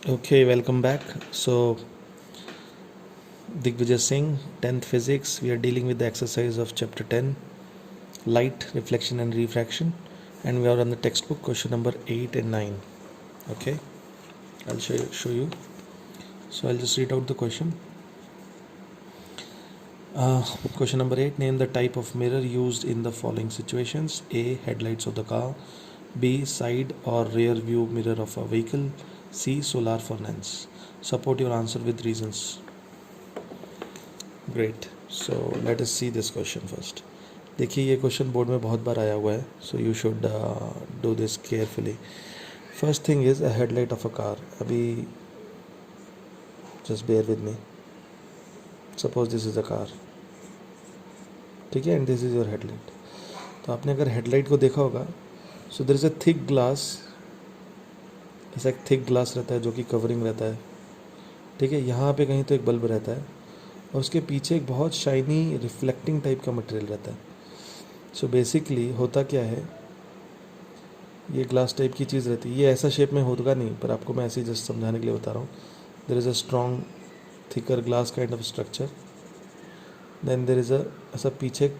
Okay, welcome back. So, Digvijay Singh, 10th Physics. We are dealing with the exercise of Chapter 10, Light, Reflection and Refraction. And we are on the textbook, question number 8 and 9. Okay, I'll show you. So, I'll just read out the question. Question number 8, name the type of mirror used in the following situations. A, headlights of the car. B, side or rear view mirror of a vehicle. C, solar furnace. Support your answer with reasons. Great so let us see this question first. देखिए ये question board में बहुत बार आया हुआ है, so you should do this carefully. First thing is a headlight of a car. अभी just bear with me. Suppose this is a car, ठीक है, and this is your headlight. तो आपने अगर हेडलाइट को देखा होगा, so there is a thick glass. ऐसा एक थिक ग्लास रहता है जो कि कवरिंग रहता है, ठीक है. यहाँ पे कहीं तो एक बल्ब रहता है और उसके पीछे एक बहुत शाइनी रिफ्लेक्टिंग टाइप का मटेरियल रहता है. सो बेसिकली होता क्या है, ये ग्लास टाइप की चीज़ रहती है. ये ऐसा शेप में होगा नहीं, पर आपको मैं ऐसे ही जस्ट समझाने के लिए बता रहा हूँ. There is a strong thicker glass kind of structure. Then there is a ऐसा पीछे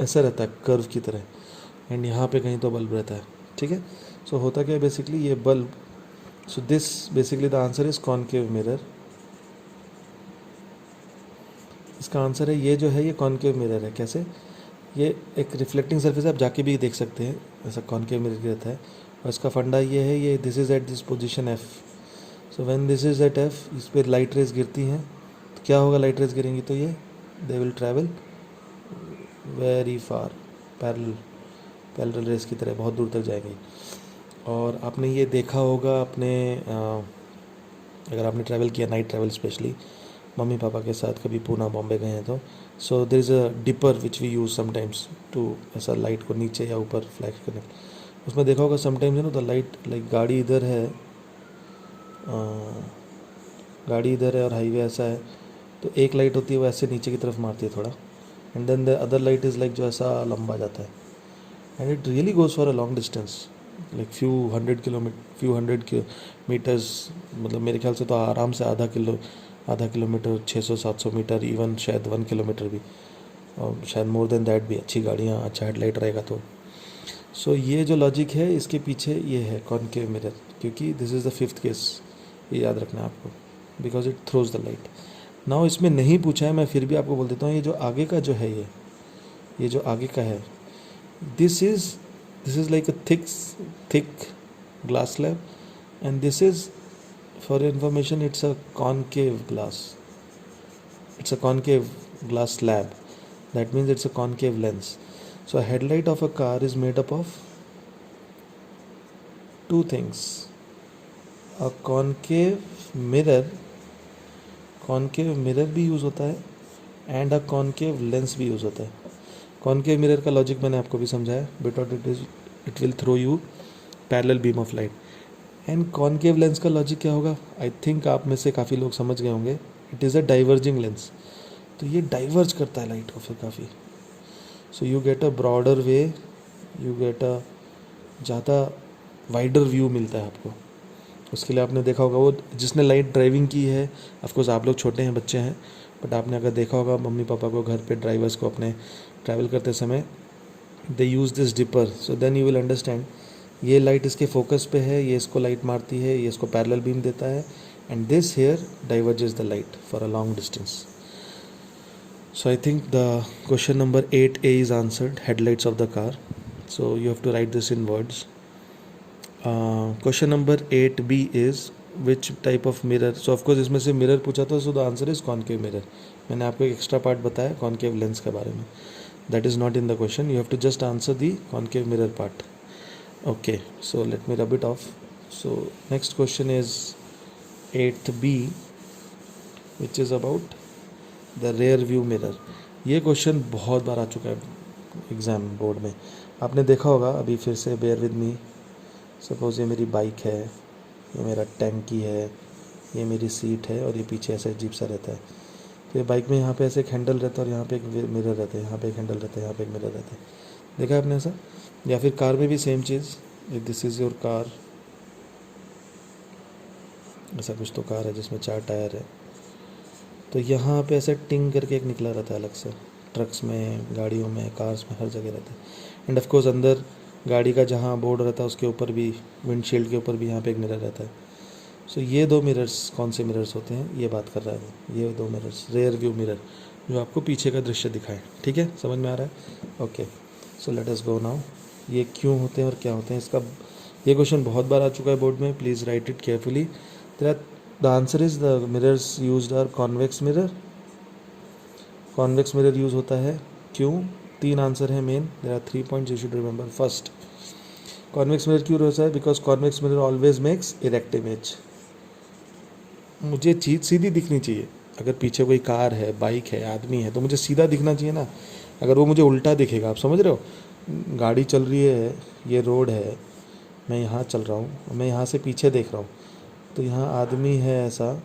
ऐसा रहता है कर्व की तरह, एंड यहाँ पे कहीं तो बल्ब रहता है, ठीक है. सो होता क्या है बेसिकली, ये bulb. So this basically the answer is concave mirror. इसका आंसर है ये जो है, ये कॉनकेव मिरर है. कैसे? ये एक रिफ्लेक्टिंग सरफेस है, आप जाके भी देख सकते हैं, ऐसा कॉनकेव मिरर रहता है. और इसका फंडा ये है, ये this is at this position F. So when this is at F, इस पर लाइट रेज गिरती हैं, तो क्या होगा, लाइट रेज गिरेंगी तो ये they will travel very far, parallel rays की तरह बहुत दूर तक जाएंगी. और आपने ये देखा होगा अपने अगर आपने ट्रैवल किया, night travel specially mummy papa के साथ कभी पूना बॉम्बे गए हैं तो, so there is a dipper which we use sometimes to ऐसा लाइट को नीचे या ऊपर फ्लैश करने. उसमें देखा होगा समटाइम्स है ना, द लाइट लाइक गाड़ी इधर है, गाड़ी इधर है और हाईवे ऐसा है, तो एक लाइट होती है वो ऐसे नीचे की तरफ मारती है थोड़ा, and then the other light is like जो ऐसा लंबा जाता है, and it really goes for a long distance, like few hundred metres. मतलब मेरे ख्याल से तो आराम से आधा किलोमीटर 600-700 मीटर, इवन शायद 1 किलोमीटर भी, और शायद मोर देन दैट भी, अच्छी गाड़ियाँ अच्छा हेडलाइट रहेगा तो. सो ये जो लॉजिक है इसके पीछे ये है कॉनकेव मिरर, क्योंकि this is the fifth case, ये याद रखना है आपको, because it throws the light. Now इसमें नहीं पूछा है, मैं फिर भी आपको बोल देता हूँ, ये जो आगे का जो है, ये जो आगे का है, this is like a thick glass slab, and this is, for your information, it's a concave glass. It's a concave glass slab. That means it's a concave lens. So a headlight of a car is made up of two things: a concave mirror भी use होता है, and a concave lens भी use होता है. Concave mirror का logic मैंने आपको भी समझाया, because it will throw you parallel beam of light. And concave lens का लॉजिक क्या होगा, आई थिंक आप में से काफ़ी लोग समझ गए होंगे. It is a diverging lens, तो ये डाइवर्ज करता है लाइट को फिर काफ़ी. So you get a broader way, you get a ज़्यादा वाइडर व्यू मिलता है आपको. उसके लिए आपने देखा होगा, वो जिसने लाइट ड्राइविंग की है, ऑफकोर्स आप लोग छोटे हैं, बच्चे हैं, बट आपने अगर देखा होगा मम्मी पापा को घर पे ड्राइवर्स को अपने ट्रैवल करते समय, they use this dipper. So then you will understand, ये लाइट इसके फोकस पे है, ये इसको लाइट मारती है, ये इसको पैरेलल बीम देता है, and this here diverges the light for a long distance. So I think the question number 8A is answered, headlights of the car. So you have to write this in words. Question number 8B is which type of mirror. So of course इसमें से mirror पूछा था, so the answer is concave mirror. मैंने आपको एक extra part बताया concave lens के बारे में, that is not in the question. You have to just answer the concave mirror part. Okay, so let me rub it off. So next question is 8B, which is about the rear view mirror. ये question बहुत बार आ चुका है exam board में, आपने देखा होगा. अभी फिर से बेयर विद मी. सपोज ये मेरी बाइक है, ये मेरा टैंकी है, ये मेरी सीट है, और ये पीछे ऐसा अजीब सा रहता है. तो ये बाइक में यहाँ पे ऐसे एक हैंडल रहता है, और यहाँ पे एक मिरर रहता है, यहाँ पे एक हैंडल रहता है, यहाँ पे एक मिरर रहता है. देखा है आपने ऐसा? या फिर कार में भी same cheese, this is your car, ऐसा कुछ तो कार है जिसमें 4 टायर है। तो यहाँ पे ऐसे टिंग करके एक निकला रहता है अलग से, ट्रक्स में, गाड़ियों में, कार्स में, हर जगह रहता है। एंड ऑफ कोर्स अंदर गाड़ी का जहाँ बोर्ड रहता है उसके ऊपर भी, विंडशील्ड के ऊपर भी यहाँ पे एक मिरर रहता है। सो ये 2 मिरर्स कौन से मिरर्स होते हैं ये बात कर रहा है वो, ये 2 मिरर्स, रेयर व्यू मिरर, जो आपको पीछे का दृश्य दिखाए। ठीक है, समझ में आ रहा है? Okay, so let us go now. ये क्यों होते हैं और क्या होते हैं, इसका ये क्वेश्चन बहुत बार आ चुका है बोर्ड में, please write it carefully. The answer is the mirrors used are convex mirror. Convex mirror use होता है, क्यों? 3 आंसर है main, there are 3 points you should remember. First, convex mirror क्यों होता है? Because convex mirror always makes erect image. मुझे चीज़ सीधी दिखनी चाहिए। अगर पीछे कोई कार है, बाइक है, आदमी है, तो मुझे सीधा दिखना चाहिए ना। अगर वो मुझे उल्टा दिखेगा, आप समझ रहे हो, गाड़ी चल रही है, ये रोड है, मैं यहाँ चल रहा हूँ, मैं यहाँ से पीछे देख रहा हूँ, तो यहाँ आदमी है ऐसा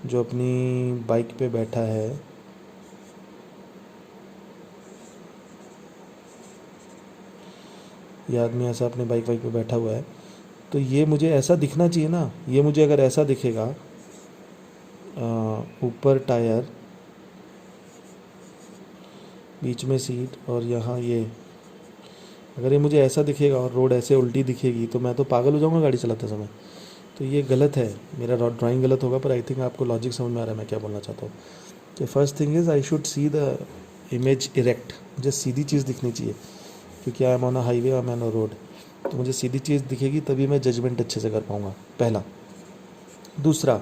जो अपनी बाइक पे बैठा है, ये आदमी ऐसा अपने बाइक पे बैठा हुआ है, तो ये मुझे ऐसा दिखना चाहिए ना। ये मुझे अगर ऐसा दिखेगा, ऊपर टायर, बीच में सीट और यहाँ ये, अगर ये मुझे ऐसा दिखेगा और रोड ऐसे उल्टी दिखेगी तो मैं तो पागल हो जाऊँगा गाड़ी चलाते समय। तो ये गलत है, मेरा ड्राइंग गलत होगा, पर आई थिंक आपको लॉजिक समझ में आ रहा है मैं क्या बोलना चाहता हूँ। कि first thing is I should see the image erect, मुझे सीधी चीज़ दिखनी चाहिए, क्योंकि I am on a highway, I am on a road, तो मुझे सीधी चीज़ दिखेगी तभी मैं जजमेंट अच्छे से कर पाऊँगा, पहला। दूसरा,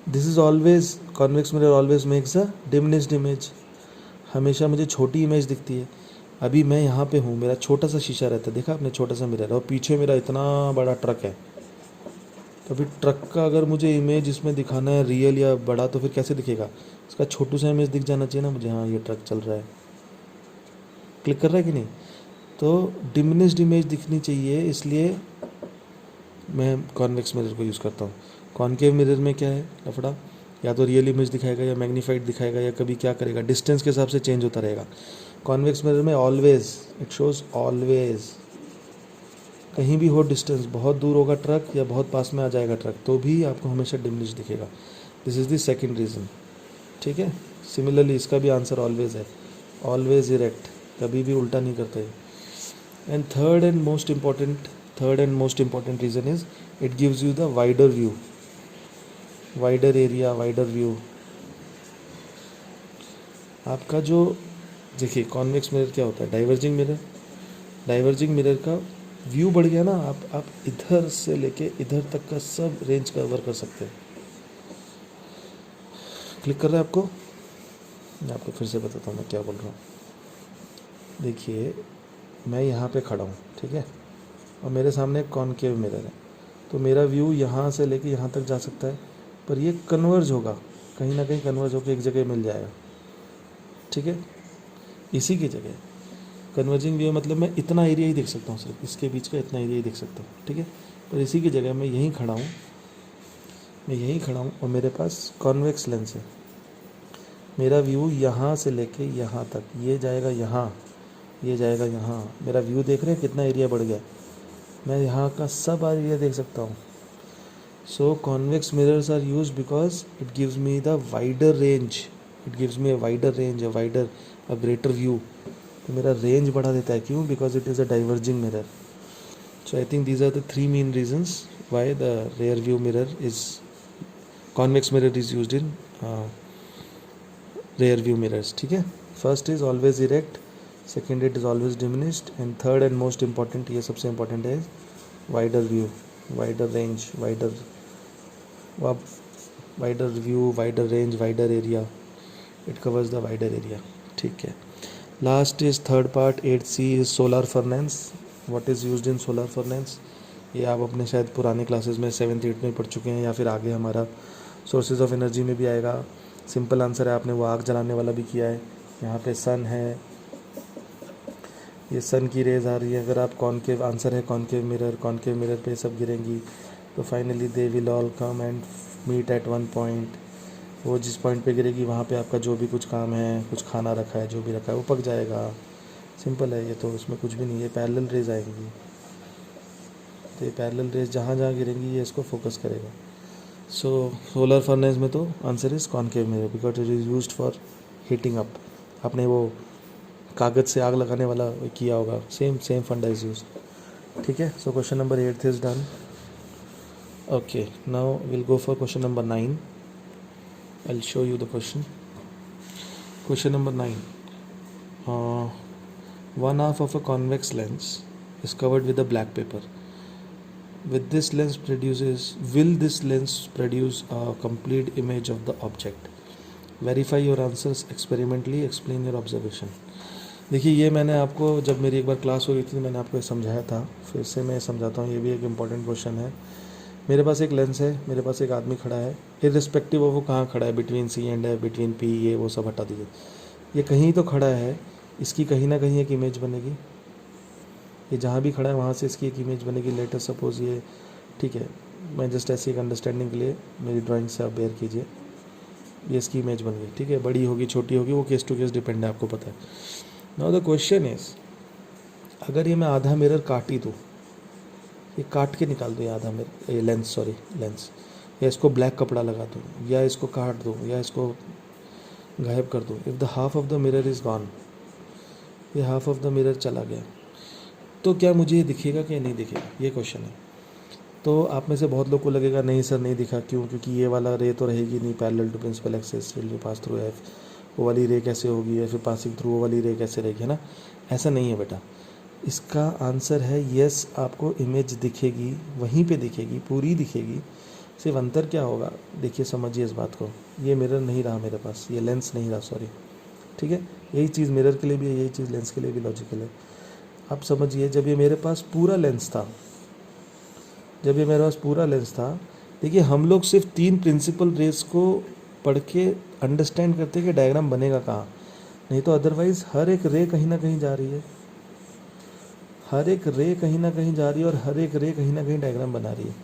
this is always, convex mirror always makes a diminished image, हमेशा मुझे छोटी इमेज दिखती है। अभी मैं यहाँ पे हूँ, मेरा छोटा सा शीशा रहता है, देखा आपने, छोटा सा मिरर, और पीछे मेरा इतना बड़ा ट्रक है। तो फिर ट्रक का अगर मुझे इमेज इसमें दिखाना है रियल या बड़ा, तो फिर कैसे दिखेगा? इसका छोटू सा इमेज दिख जाना चाहिए ना मुझे, हाँ ये ट्रक चल रहा है, क्लिक कर रहा है कि नहीं? तो डिमिनिश्ड इमेज दिखनी चाहिए, इसलिए मैं कॉन्वेक्स मिरर को यूज़ करता हूँ। कॉनकेव मिरर में क्या है लफड़ा, या तो रियल इमेज दिखाएगा या मैग्नीफाइड दिखाएगा, या कभी क्या करेगा, डिस्टेंस के हिसाब से चेंज होता रहेगा। कॉन्वेक्स मिरर में ऑलवेज इट शोज ऑलवेज, कहीं भी हो डिस्टेंस, बहुत दूर होगा ट्रक या बहुत पास में आ जाएगा ट्रक, तो भी आपको हमेशा डिमिनिश दिखेगा। This is the second reason. ठीक है, सिमिलरली इसका भी आंसर ऑलवेज है, ऑलवेज इरेक्ट, कभी भी उल्टा नहीं करते। And third and most important reason is it gives you the wider view, wider area, wider view. आपका जो, देखिए कॉन्वेक्स मिरर क्या होता है, डाइवर्जिंग मिरर, डाइवर्जिंग मिरर का व्यू बढ़ गया ना, आप इधर से लेके इधर तक का सब रेंज कवर कर सकते हैं। क्लिक कर रहा है आपको? मैं आपको फिर से बताता हूँ मैं क्या बोल रहा हूँ। देखिए मैं यहाँ पे खड़ा हूँ, ठीक है, और मेरे सामने एक कॉनकेव मिरर है, तो मेरा व्यू यहाँ से लेके यहाँ तक जा सकता है, पर ये कन्वर्ज होगा, कहीं ना कहीं कन्वर्ज होकर एक जगह मिल जाएगा। ठीक है, इसी की जगह कन्वर्जिंग व्यू मतलब मैं इतना एरिया ही देख सकता हूँ, सिर्फ इसके बीच का इतना एरिया ही देख सकता हूँ। ठीक है, पर इसी की जगह मैं यहीं खड़ा हूँ, मैं यहीं खड़ा हूँ और मेरे पास कॉन्वेक्स लेंस है। मेरा व्यू यहाँ से लेके यहाँ तक, ये जाएगा यहाँ, ये जाएगा यहाँ, मेरा व्यू देख रहे हैं कितना एरिया बढ़ गया, मैं यहाँ का सब एरिया देख सकता हूँ। So convex mirrors are use because it gives me the wider range, it gives me a wider range, a wider, a greater view. तो मेरा रेंज बढ़ा देता है, क्यों? Because it is a diverging mirror. So I think these are the 3 main reasons why the rear view mirror is, convex mirror is used in rear view mirrors. ठीक है, first is always erect, second it is always diminished, and third and most important, ये सबसे important है, wider view, wider range, wider view, wider range, wider area, it covers the wider area. ठीक है, last is third part, 8C is solar furnace. What is used in solar furnace, ये आप अपने शायद पुराने क्लासेस में 7th 8th में पढ़ चुके हैं, या फिर आगे हमारा सोर्सेज ऑफ एनर्जी में भी आएगा। सिंपल आंसर है, आपने वो आग जलाने वाला भी किया है। यहाँ पे सन है, ये सन की रेज आ रही है, अगर आप कॉनकेव, आंसर है कॉनकेव मिरर पे सब गिरेंगी, तो finally they will all come and meet at one point. वो जिस पॉइंट पे गिरेगी वहाँ पे आपका जो भी कुछ काम है, कुछ खाना रखा है, जो भी रखा है वो पक जाएगा। सिंपल है ये, तो उसमें कुछ भी नहीं है, पैरेलल रेज आएंगी, तो ये पैरेलल रेज जहाँ जहाँ गिरेंगी ये इसको फोकस करेगा। सो सोलर फर्नेस में तो answer is concave mirror because it is used for heating up. आपने वो कागज़ से आग लगाने वाला किया होगा, सेम फंडा इज यूज. ठीक है. So question number 8 is done. Okay, now will go for question number 9. I'll show you the question. Question number 9. One half of a convex lens is covered with a black paper. Will this lens produce a complete image of the object? Verify your answers experimentally. Explain your observation. देखिए, ये मैंने आपको जब मेरी एक बार class हो रही थी मैंने आपको समझाया था, फिर से मैं समझाता हूँ. ये भी एक इम्पॉर्टेंट क्वेश्चन है. मेरे पास एक लेंस है, मेरे पास एक आदमी खड़ा है, इर्रिस्पेक्टिव ऑफ वो कहाँ खड़ा है, बिटवीन सी एंड है, बिटवीन पी, ये वो सब हटा दीजिए. ये कहीं तो खड़ा है, इसकी कहीं ना कहीं एक इमेज बनेगी. ये जहाँ भी खड़ा है वहाँ से इसकी एक इमेज बनेगी. लेटर सपोज ये, ठीक है, मैं जस्ट ऐसे एक अंडरस्टैंडिंग के लिए मेरी ड्राइंग से आप बेयर कीजिए. ये इसकी इमेज बन गई. ठीक है, बड़ी होगी छोटी होगी वो केस टू केस डिपेंड है, आपको पता है. नाउ द क्वेश्चन इज, अगर ये मैं आधा मिरर काट ही दूँ, ये काट के निकाल दूँ आधा मेरे लेंस, या इसको ब्लैक कपड़ा लगा दूँ, या इसको काट दूँ, या इसको गायब कर दूँ. If the half of the mirror is gone, ये हाफ ऑफ द मिरर चला गया, तो क्या मुझे ये दिखेगा कि नहीं दिखेगा, ये क्वेश्चन है. तो आप में से बहुत लोग को लगेगा नहीं सर नहीं दिखा. क्यों? क्योंकि ये वाला रे तो रहेगी नहीं, parallel to principal axis will be pass through F. वो वाली रे कैसे होगी, या फिर पासिंग थ्रू वो वाली रे कैसे रहेगी, है ना. ऐसा नहीं है बेटा. इसका आंसर है यस, आपको इमेज दिखेगी, वहीं पे दिखेगी, पूरी दिखेगी. सिर्फ अंतर क्या होगा, देखिए समझिए इस बात को. ये मिरर नहीं रहा मेरे पास, ये लेंस नहीं रहा, सॉरी. ठीक है, यही चीज़ मिरर के लिए भी है, यही चीज़ लेंस के लिए भी लॉजिकल है. आप समझिए, जब ये मेरे पास पूरा लेंस था, देखिए हम लोग सिर्फ 3 प्रिंसिपल रेस को पढ़ के अंडरस्टैंड करते कि डायग्राम बनेगा कहाँ. नहीं तो अदरवाइज़ हर एक रे कहीं ना कहीं जा रही है, और हर एक रे कहीं ना कहीं डायग्राम बना रही है.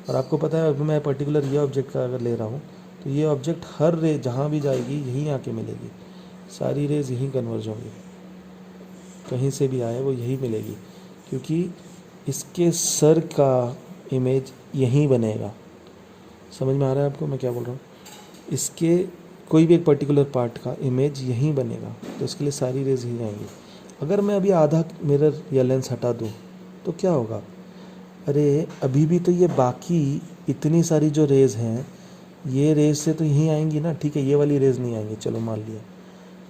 और आपको पता है, अभी मैं पर्टिकुलर ये ऑब्जेक्ट का अगर ले रहा हूँ, तो ये ऑब्जेक्ट हर रे जहाँ भी जाएगी यहीं आके मिलेगी. सारी रेज यहीं कन्वर्ज होंगी, कहीं से भी आए वो यहीं मिलेगी, क्योंकि इसके सर का इमेज यहीं बनेगा. समझ में आ रहा है आपको मैं क्या बोल रहा हूँ. इसके कोई भी एक पर्टिकुलर पार्ट का इमेज यहीं बनेगा, तो इसके लिए सारी रेज यहीं आएंगी. अगर मैं अभी आधा मिरर या लेंस हटा दूँ तो क्या होगा, अरे अभी भी तो ये बाकी इतनी सारी जो रेज़ हैं, ये रेज़ से तो यहीं आएंगी ना. ठीक है, ये वाली रेज़ नहीं आएंगी, चलो मान लिया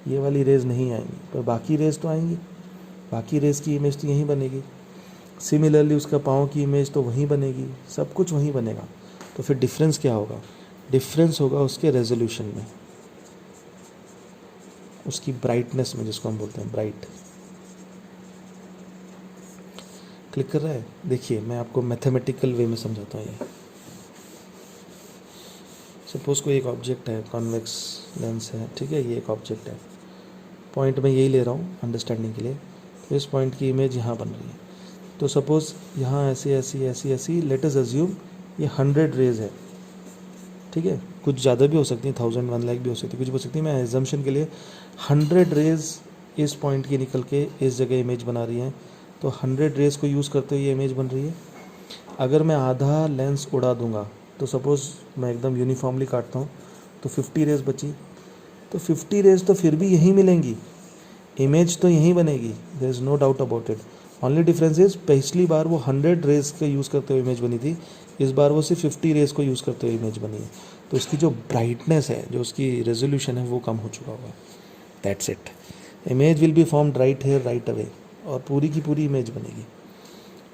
ये वाली रेज़ नहीं आएंगी, पर बाकी रेज़ तो आएंगी. बाकी रेज़ की इमेज तो यहीं बनेगी. सिमिलरली उसका पाँव की इमेज तो वहीं बनेगी, सब कुछ वहीं बनेगा. तो फिर डिफरेंस क्या होगा, डिफरेंस होगा उसके रेजोल्यूशन में, उसकी ब्राइटनेस में, जिसको हम बोलते हैं ब्राइट. क्लिक कर रहा है. देखिए मैं आपको मैथमेटिकल वे में समझाता हूँ. ये सपोज कोई एक ऑब्जेक्ट है, कॉन्वेक्स लेंस है, ठीक है, ये एक ऑब्जेक्ट है. पॉइंट मैं यही ले रहा हूँ अंडरस्टैंडिंग के लिए. तो इस पॉइंट की इमेज यहाँ बन रही है. तो सपोज यहाँ ऐसी लेट अस अज्यूम ये 100 रेज है. ठीक है, कुछ ज़्यादा भी हो सकती है, 1000 1 लाख भी हो सकती है, कुछ भी हो सकती है. मैं एजम्पशन के लिए 100 रेज इस पॉइंट की निकल के इस जगह इमेज बना रही हैं. तो 100 रेज को यूज़ करते हुए ये इमेज बन रही है. अगर मैं आधा लेंस उड़ा दूंगा, तो सपोज़ मैं एकदम यूनिफॉर्मली काटता हूँ, तो 50 रेज बची. तो 50 रेज तो फिर भी यहीं मिलेंगी, इमेज तो यहीं बनेगी, there is no doubt about it. Only difference is, पिछली बार वो 100 रेज का यूज़ करते हुए इमेज बनी थी, इस बार वो सिर्फ 50 रेज को यूज़ करते हुए इमेज बनी है. तो उसकी जो ब्राइटनेस है, जो उसकी रेजोल्यूशन है, वो कम हो चुका होगा. That's it. Image will be formed right here right away, और पूरी की पूरी इमेज बनेगी.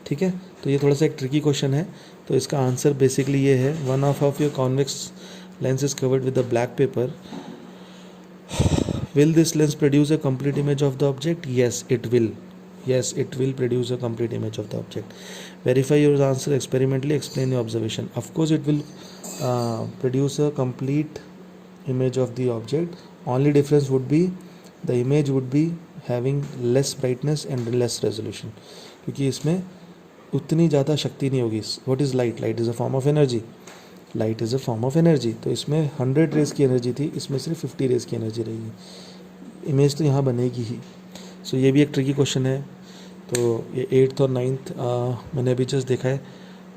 ठीक है, तो ये थोड़ा सा एक ट्रिकी क्वेश्चन है. तो इसका आंसर बेसिकली ये है, one of your convex lens is covered with the black pepper. Will this lens produce a complete image of the object? Yes, it will. Yes, it will produce a complete image of the object. Verify your answer experimentally. Explain your observation. Of course, it will produce a complete image of the object. Only difference would be the image would be having less brightness and less resolution. क्योंकि इसमें उतनी ज़्यादा शक्ति नहीं होगी. What is light? Light is a form of energy. Light is a form of energy. तो इसमें 100 raise की एनर्जी थी, इसमें सिर्फ 50 रेज की एनर्जी रहेगी. इमेज तो यहाँ बनेगी ही. सो ये भी एक ट्रिकी क्वेश्चन है. तो ये 8th और 9th मैंने अभी जस्ट देखा है.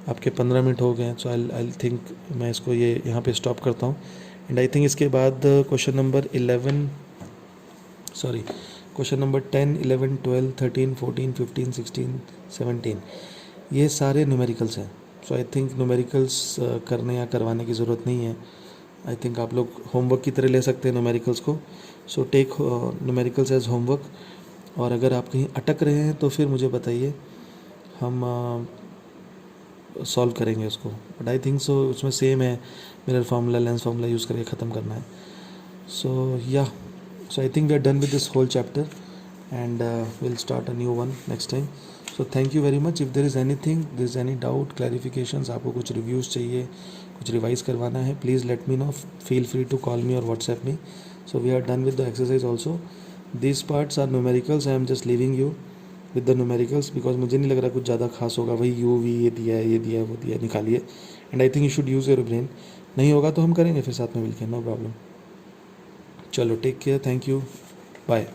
आपके 15 मिनट हो गए हैं, सो आई थिंक मैं इसको ये यहाँ पे स्टॉप करता हूँ। एंड आई थिंक इसके बाद क्वेश्चन नंबर 10, 11, 12, 13, 14, 15, 16, 17 ये सारे न्यूमेरिकल्स हैं। सो आई थिंक न्यूमेरिकल्स करने या करवाने की ज़रूरत नहीं है। आई थिंक आप लोग होमवर्क की तरह ले सकते हैं न्यूमेरिकल्स को। So take numericals as homework, और अगर आप कहीं अटक रहे हैं तो फिर मुझे बताइए, हम सॉल्व करेंगे उसको। बट आई थिंक सो उसमें सेम है, mirror formula, lens formula use करके ख़त्म करना है। सो या, सो आई think we are done with this whole chapter, and we'll start a new one next time. So thank you very much. If there is anything, there is any doubt, clarifications, आपको कुछ reviews चाहिए, कुछ revise करवाना है, please let me know. Feel free to call me or WhatsApp me. So we are done with the exercise also. These parts are numericals. I am just leaving you with the numericals because मुझे नहीं लग रहा कुछ ज़्यादा खास होगा। वही u v ये दिया है, ये दिया है, वो दिया है, निकालिए। And I think you should use your brain. नहीं होगा तो हम करेंगे फिर साथ में मिलकर, no problem. चलो, take care, thank you, bye.